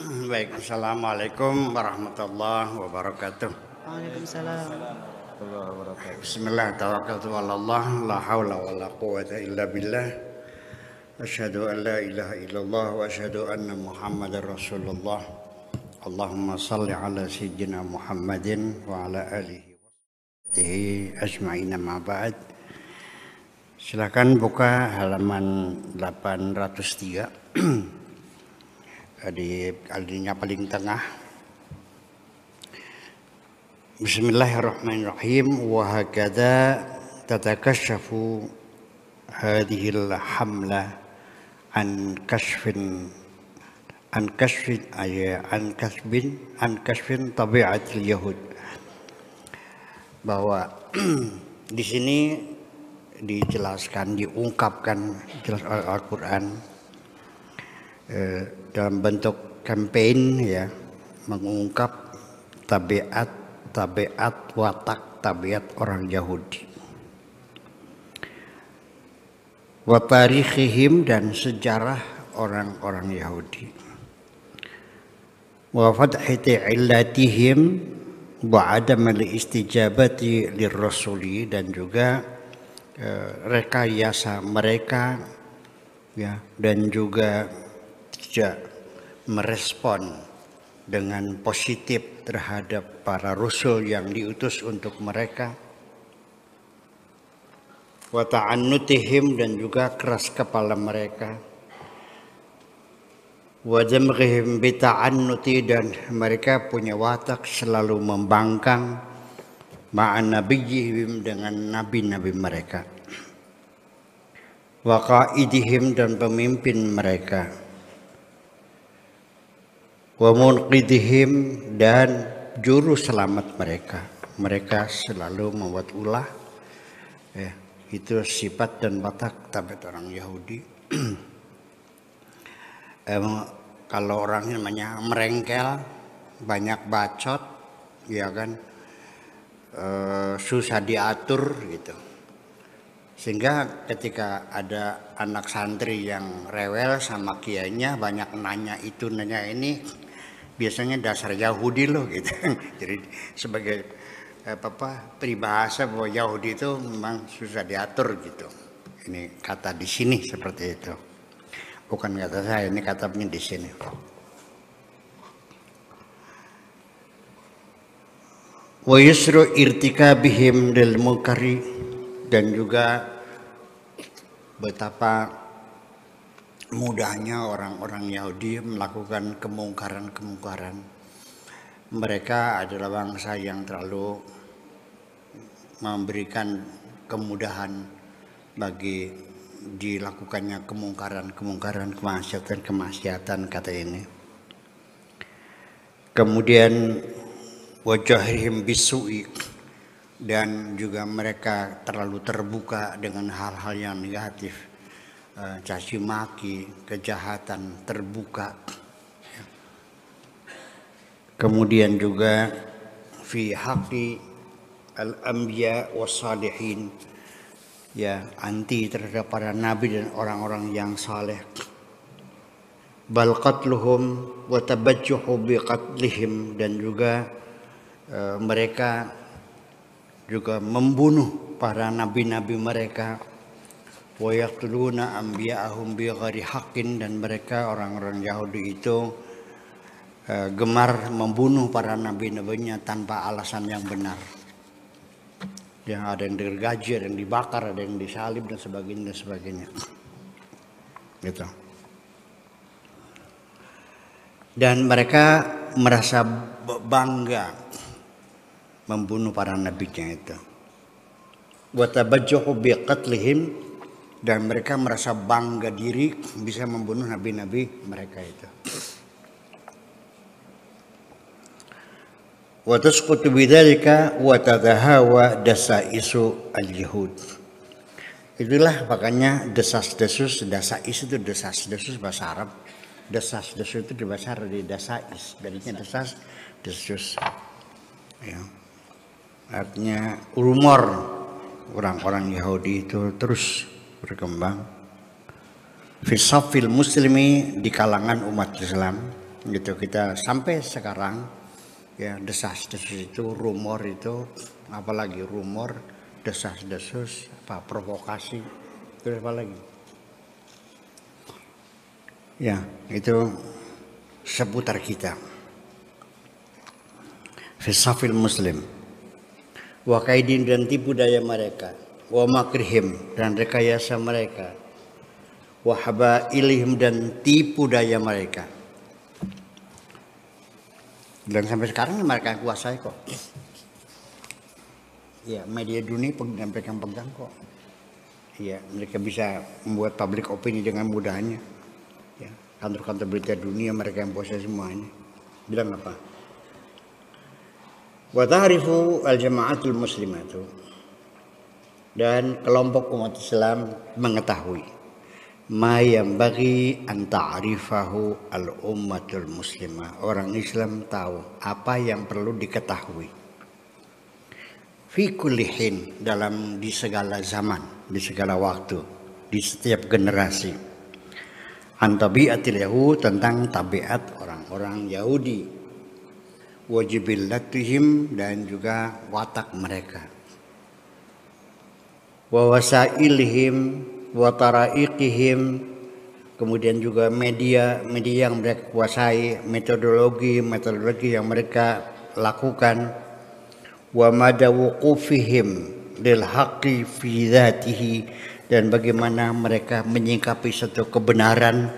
Baik, assalamualaikum warahmatullahi wabarakatuh. Waalaikumsalam. Bismillah, tawakkaltu ala Allah, la haula wa la quwata illa billah. Asyhadu an la ilaha illallah wa asyhadu anna Muhammadar Rasulullah. Allahumma salli ala sayyidina Muhammadin wa ala alihi wa sahbihi ajma'in, ma ba'd. Silakan buka halaman 803 di alinya paling tengah. Bismillahirrahmanirrahim. Wa hakadha tatakashafu hadhil hamla an kashfin tabi'atil yahud. Bahwa di sini dijelaskan, diungkapkan jelas Al-Quran dalam bentuk campaign, ya, mengungkap tabiat watak tabiat orang Yahudi, wa tarikhihim, dan sejarah orang-orang Yahudi, wa fadhati illatihim wa adam al-istijabati lirrasuli, dan juga rekayasa mereka, ya, dan juga tidak merespon dengan positif terhadap para rasul yang diutus untuk mereka, wa ta'annutihim, dan juga keras kepala mereka, wa jamghihim bi ta'annuti, dan mereka punya watak selalu membangkang ma'an nabiyihim, dengan nabi-nabi mereka, wa qaidihim, dan pemimpin mereka, wa munqidihim, dan juru selamat mereka. Mereka selalu membuat ulah, ya, itu sifat dan watak tabiat orang Yahudi. Kalau orang namanya merengkel, banyak bacot, ya kan, susah diatur gitu. Sehingga ketika ada anak santri yang rewel sama kiainya, banyak nanya itu nanya ini, biasanya dasar Yahudi loh gitu. Jadi sebagai peribahasa bahwa Yahudi itu memang susah diatur gitu. Ini kata di sini seperti itu. Bukan kata saya, ini katanya di sini. Wa yusru irtikabihim lil munkari, dan juga betapa mudahnya orang-orang Yahudi melakukan kemungkaran. Mereka adalah bangsa yang terlalu memberikan kemudahan bagi dilakukannya kemungkaran, kemaksiatan, kata ini. Kemudian wajahihim bisu'i, dan juga mereka terlalu terbuka dengan hal-hal yang negatif, caci maki, kejahatan terbuka. Kemudian juga fi haqqi al-anbiya was-salihin, ya, anti terhadap para nabi dan orang-orang yang saleh. Bal qatluhum wa tabajjuhu bi qatlihim, dan juga mereka juga membunuh para nabi-nabi mereka. Wa yaqtuluna anbiya'ahum bi ghairi haqqin, dan mereka orang-orang Yahudi itu gemar membunuh para nabi-nabinya tanpa alasan yang benar. Yang ada yang digergaji, ada yang dibakar, ada yang disalib, dan sebagainya. Gitu. Dan mereka merasa bangga membunuh para nabinya itu. Wa tabajjuhu bi qatlihim, dan mereka merasa bangga diri bisa membunuh nabi-nabi mereka itu. Wa tasqutu bidzalika wa tadahawa dasaisu al-yahud. Itulah makanya desas-desus, dasais itu desas-desus bahasa Arab. Desas-desus itu bahasa Arab di dasais, jadinya desas-desus. Ya. Artinya rumor orang-orang Yahudi itu terus berkembang. Fisafil muslimi, di kalangan umat Islam, gitu. Kita sampai sekarang ya desas-desus itu, rumor itu, apalagi rumor, desas-desus, apa provokasi, itu apa lagi? Ya, itu seputar kita. Fisafil muslim. Wa kaidin dan tipu daya mereka. Wa makrihim dan rekayasa mereka. Wa habailihim dan tipu daya mereka. Dan sampai sekarang mereka kuasai kok. Ya, media dunia pegang-pegang kok. Ya, mereka bisa membuat public opini dengan mudahnya. Ya, kantor-kantor berita dunia mereka yang kuasai semuanya. Bilang apa? Wa ta'rifu al-jama'atul muslimatu, dan kelompok umat Islam mengetahui ma yang bagi an ta'rifahu al-ummatul muslimah. Orang Islam tahu apa yang perlu diketahui. Fi kulli hin, di segala zaman, di segala waktu, di setiap generasi. An tabiatil yahud, tentang tabiat orang-orang Yahudi. Wajibillatihim, dan juga watak mereka. Wa wasailihim wa taraiqihim, kemudian juga media yang mereka kuasai, metodologi yang mereka lakukan. Wa mada wuqufihim lil haqqi fi dzatihi, dan bagaimana mereka menyikapi satu kebenaran,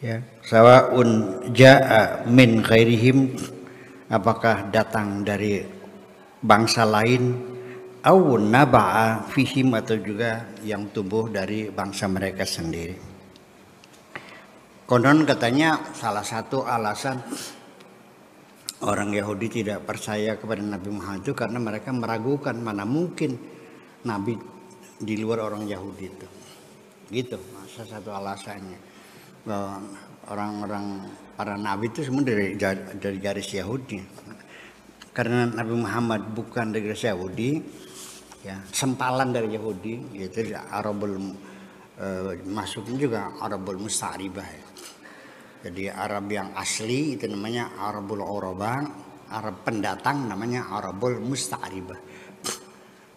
ya, sawaun jaa min ghairihim, apakah datang dari bangsa lain, au naba'a fihim, atau juga yang tumbuh dari bangsa mereka sendiri. Konon katanya salah satu alasan orang Yahudi tidak percaya kepada Nabi Muhammad itu karena mereka meragukan mana mungkin Nabi di luar orang Yahudi itu. Gitu, salah satu alasannya. Bahwa orang-orang para nabi itu semua dari garis Yahudi. Karena Nabi Muhammad bukan dari garis Yahudi, ya, sempalan dari Yahudi, yaitu Arabul masuknya juga Arabul Musta'ribah. Ya. Jadi Arab yang asli itu namanya Arabul Uraba, Arab pendatang namanya Arabul Musta'ribah.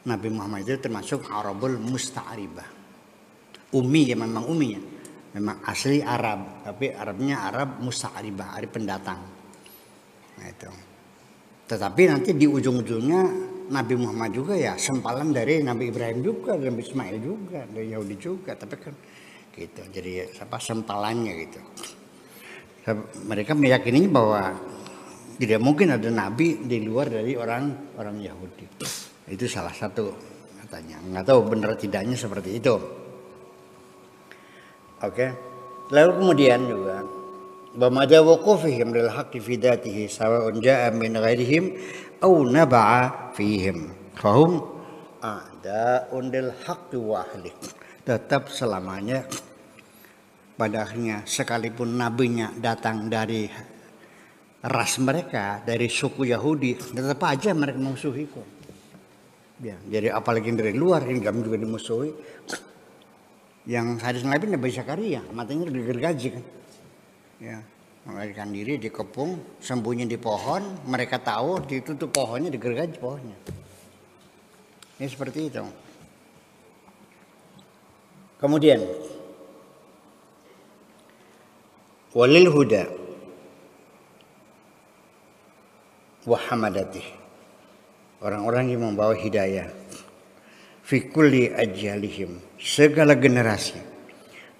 Nabi Muhammad itu termasuk Arabul Musta'ribah. Umi, ya memang umi ya. Memang asli Arab, tapi Arabnya Arab Musta'ribah, Arab pendatang. Nah, itu. Tetapi nanti di ujung-ujungnya Nabi Muhammad juga ya sempalan dari Nabi Ibrahim juga, dari Nabi Ismail juga, dari Yahudi juga, tapi kan gitu. Jadi apa sempalannya gitu. Mereka meyakini bahwa tidak mungkin ada nabi di luar dari orang Yahudi. Itu salah satu katanya. Nggak tahu benar tidaknya seperti itu. Oke. Lalu kemudian juga bamada waqufihim lil haqqi fi dzatihi sawa'un jaa'a min ghairihim aw naba'a fihim fahum a'da'un lil haqqi wa ahli. Tetap selamanya pada akhirnya sekalipun nabinya datang dari ras mereka, dari suku Yahudi, tetap aja mereka musuhi kok. Ya, jadi apalagi dari luar ini kami juga dimusuhi. Yang hadis Nabi Nabi Zakaria matanya digergaji kan, ya, melarikan diri dikepung, sembunyi di pohon, mereka tahu ditutup pohonnya, digergaji pohonnya. Ini seperti itu. Kemudian walil huda wa hamadatih, orang-orang yang membawa hidayah fi kulli ajalihim, segala generasi,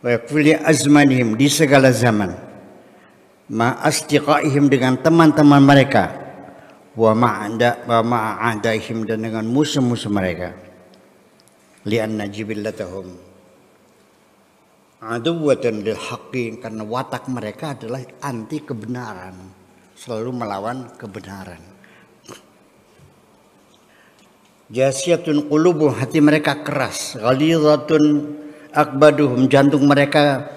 wa kulli azmanihim, di segala zaman, ma asdiqaihim, dengan teman-teman mereka, wa ma'adaihim, dan dengan musuh-musuh mereka, li'anna jibillatahum aduwwatan lil haqqi, karena watak mereka adalah anti kebenaran, selalu melawan kebenaran. Jasiyatun qulubuhum, hati mereka keras, ghalidhatun akbaduhum, jantung mereka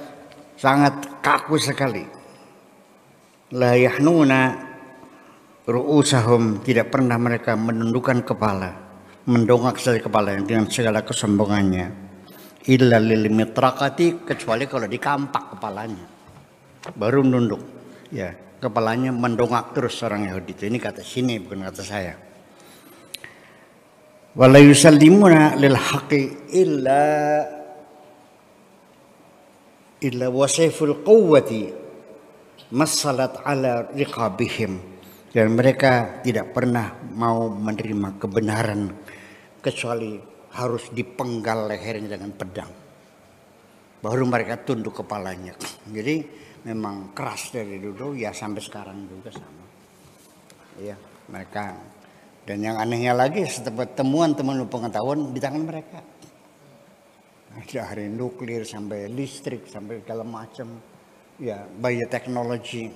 sangat kaku sekali. La yahnuna ru'usahum, tidak pernah mereka menundukkan kepala, mendongak sekali kepala dengan segala kesombongannya. Illa lil mitraqati, kecuali kalau dikampak kepalanya baru menunduk. Ya, kepalanya mendongak terus orang Yahudi itu. Ini kata sini, bukan kata saya. Wala yusallimuna lil haqqi illa wasiful quwwati masalat ala riqabihim. Dan mereka tidak pernah mau menerima kebenaran kecuali harus dipenggal lehernya dengan pedang. Baru mereka tunduk kepalanya. Jadi memang keras dari dulu ya, sampai sekarang juga sama. Iya, mereka. Dan yang anehnya lagi, setelah temuan pengetahuan di tangan mereka. Dari nuklir sampai listrik sampai segala macam. Ya, bioteknologi,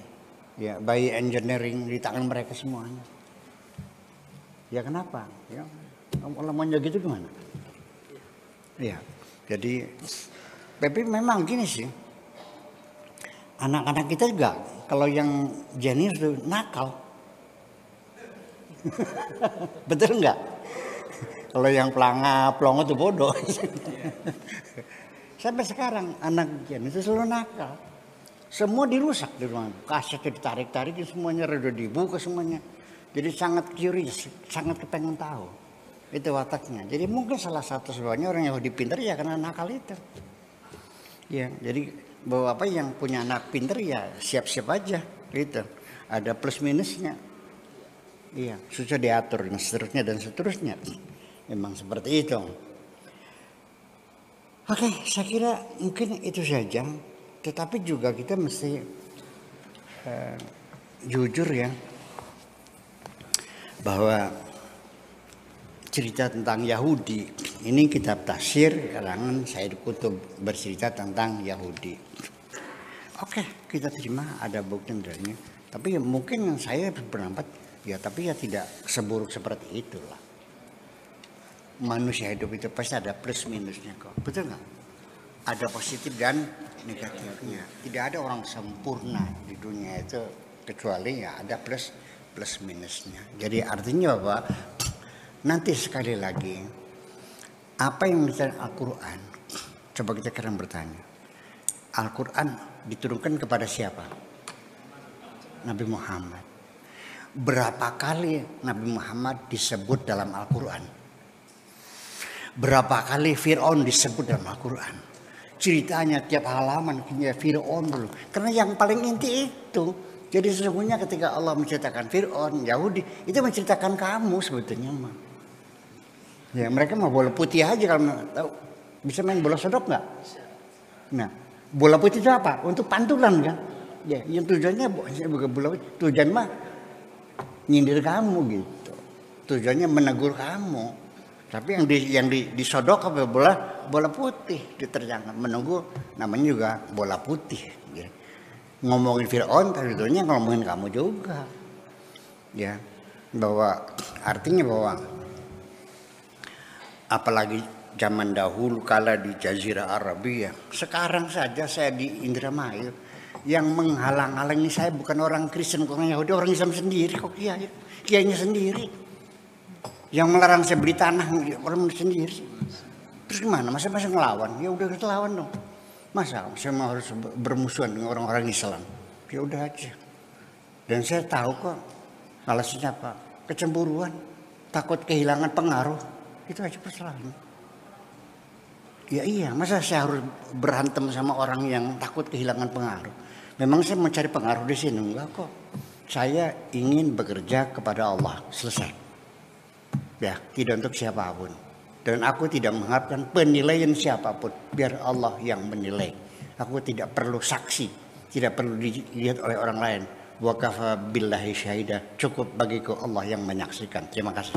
ya, bioengineering di tangan mereka semuanya. Ya kenapa? Ya, kalau maunya gitu gimana? Ya, jadi tapi memang gini sih. Anak-anak kita juga kalau yang jenius tuh nakal. Betul nggak? Kalau yang pelongo tuh bodoh. Sampai sekarang anak jenius itu selalu nakal. Semua dirusak di rumah. Kasetnya ditarik-tarik, semuanya rada dibuka semuanya. Jadi sangat curious, sangat kepengen tahu. Itu wataknya. Jadi mungkin salah satu sebabnya orang Yahudi pintar ya karena nakal itu. Ya, jadi bahwa apa yang punya anak pintar ya siap-siap aja gitu. Ada plus minusnya. Iya, susah diatur dan seterusnya. Memang seperti itu. Oke, saya kira mungkin itu saja. Tetapi juga kita mesti jujur ya, bahwa cerita tentang Yahudi ini kitab tafsir karangan Said Qutb bercerita tentang Yahudi. Oke, kita terima ada bukti dalilnya. Tapi ya mungkin yang saya berpendapat ya, tapi ya tidak seburuk seperti itulah. Manusia hidup itu pasti ada plus minusnya kok, betul nggak? Ada positif dan negatifnya. Tidak ada orang sempurna di dunia itu, kecuali ya ada plus minusnya. Jadi artinya bahwa nanti sekali lagi apa yang dicari Al-Quran, coba kita sekarang bertanya, Al-Quran diturunkan kepada siapa? Nabi Muhammad. Berapa kali Nabi Muhammad disebut dalam Al-Quran? Berapa kali Fir'aun disebut dalam Al-Quran? Ceritanya tiap halaman punya Fir'aun dulu. Karena yang paling inti itu. Jadi sesungguhnya ketika Allah menceritakan Fir'aun, Yahudi, itu menceritakan kamu sebetulnya mah. Ya mereka mah bola putih aja kalau tahu. Bisa main bola sodok nggak? Nah, bola putih itu apa? Untuk pantulan kan? Ya, yang tujuannya bukan bola putih. Tujuan mah nyindir kamu gitu. Tujuannya menegur kamu. Tapi yang disodok apa bola putih diterjangkan menunggu, namanya juga bola putih. Ya. Ngomongin Fir'aun, tentunya ngomongin kamu juga. Ya, bahwa artinya bahwa apalagi zaman dahulu kala di Jazirah Arabia, sekarang saja saya di Indramayu, yang menghalang-halangi saya bukan orang Kristen, orang Yahudi, orang Islam sendiri kok kiainya sendiri. Yang melarang saya beli tanah orang sendiri. Terus gimana? Masa ngelawan? Ya udah kita lawan dong. Masa saya mau harus bermusuhan dengan orang-orang Islam? Ya udah aja. Dan saya tahu kok alasannya apa? Kecemburuan, takut kehilangan pengaruh. Itu aja persoalannya. Ya iya, masa saya harus berantem sama orang yang takut kehilangan pengaruh? Memang saya mau cari pengaruh di sini? Enggak kok. Saya ingin bekerja kepada Allah. Selesai. Ya, tidak untuk siapapun. Dan aku tidak mengharapkan penilaian siapapun. Biar Allah yang menilai. Aku tidak perlu saksi. Tidak perlu dilihat oleh orang lain. Wa kafa billahi syahida. Cukup bagiku Allah yang menyaksikan. Terima kasih.